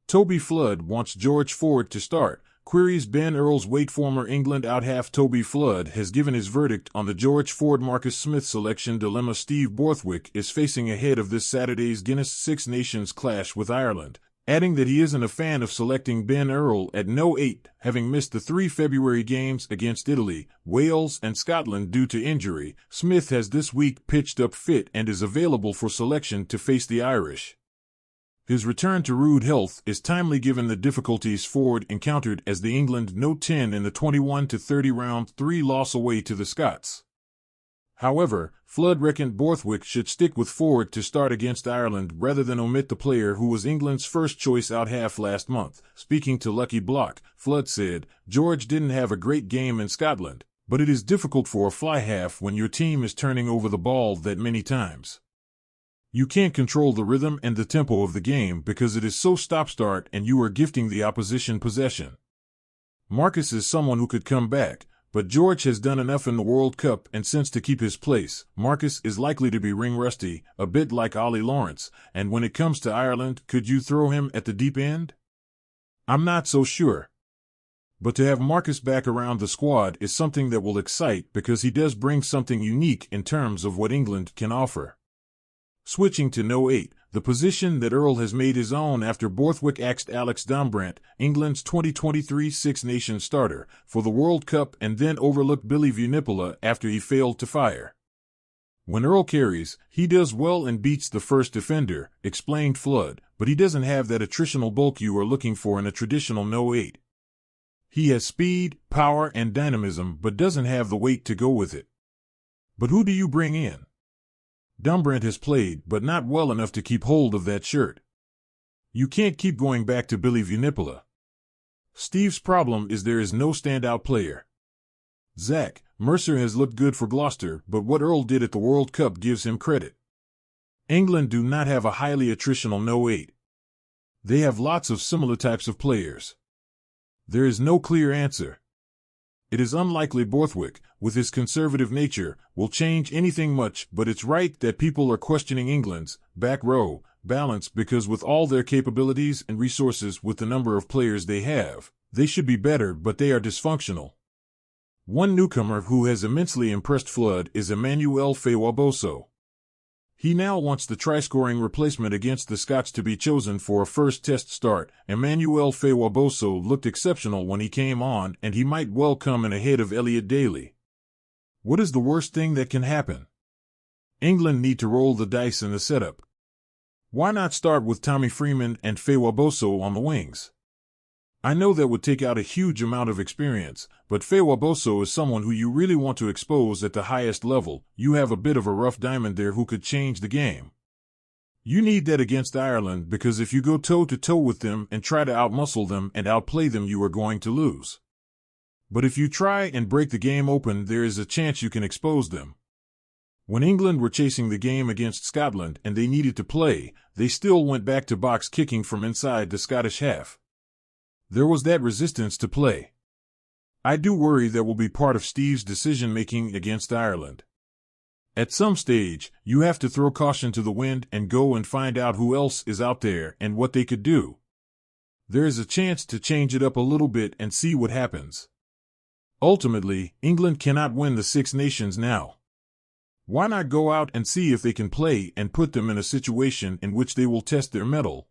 Toby Flood wants George Ford to start, queries Ben Earl's weight. Former England out-half Toby Flood has given his verdict on the George Ford-Marcus Smith selection dilemma. Steve Borthwick is facing ahead of this Saturday's Guinness Six Nations clash with Ireland, adding that he isn't a fan of selecting Ben Earl at no-8, having missed the 3 February games against Italy, Wales and Scotland due to injury. Smith has this week pitched up fit and is available for selection to face the Irish. His return to rude health is timely given the difficulties Ford encountered as the England No-10 in the 21-30 round 3 loss away to the Scots. However, Flood reckoned Borthwick should stick with Ford to start against Ireland rather than omit the player who was England's first-choice out-half last month. Speaking to Lucky Block, Flood said, "George didn't have a great game in Scotland, but it is difficult for a fly-half when your team is turning over the ball that many times. You can't control the rhythm and the tempo of the game because it is so stop-start and you are gifting the opposition possession. Marcus is someone who could come back, but George has done enough in the World Cup and since to keep his place. Marcus is likely to be ring-rusty, a bit like Ollie Lawrence, and when it comes to Ireland, could you throw him at the deep end? I'm not so sure. But to have Marcus back around the squad is something that will excite because he does bring something unique in terms of what England can offer." Switching to no-8, the position that Earl has made his own after Borthwick axed Alex Dombrant, England's 2023 Six Nations starter, for the World Cup and then overlooked Billy Vunipola after he failed to fire. "When Earl carries, he does well and beats the first defender," explained Flood, "but he doesn't have that attritional bulk you are looking for in a traditional no-8. He has speed, power, and dynamism but doesn't have the weight to go with it." "But who do you bring in?" "Dombrant has played, but not well enough to keep hold of that shirt. You can't keep going back to Billy Vunipola. Steve's problem is there is no standout player. Zach Mercer has looked good for Gloucester, but what Earl did at the World Cup gives him credit. England do not have a highly attritional no-8. They have lots of similar types of players. There is no clear answer. It is unlikely Borthwick, with his conservative nature, will change anything much, but it's right that people are questioning England's back row balance because with all their capabilities and resources with the number of players they have, they should be better but they are dysfunctional." One newcomer who has immensely impressed Flood is Emmanuel Fewaboso. He now wants the try-scoring replacement against the Scots to be chosen for a first test start. Emmanuel Fewaboso looked exceptional when he came on and he might well come in ahead of Elliot Daly. What is the worst thing that can happen? England need to roll the dice in the setup. Why not start with Tommy Freeman and Fewaboso on the wings? I know that would take out a huge amount of experience, but Fewaboso is someone who you really want to expose at the highest level. You have a bit of a rough diamond there who could change the game. You need that against Ireland because if you go toe-to-toe with them and try to outmuscle them and outplay them, you are going to lose. But if you try and break the game open, there is a chance you can expose them. When England were chasing the game against Scotland and they needed to play, they still went back to box kicking from inside the Scottish half. There was that resistance to play. I do worry that will be part of Steve's decision-making against Ireland. At some stage, you have to throw caution to the wind and go and find out who else is out there and what they could do. There is a chance to change it up a little bit and see what happens. Ultimately, England cannot win the Six Nations now. Why not go out and see if they can play and put them in a situation in which they will test their mettle?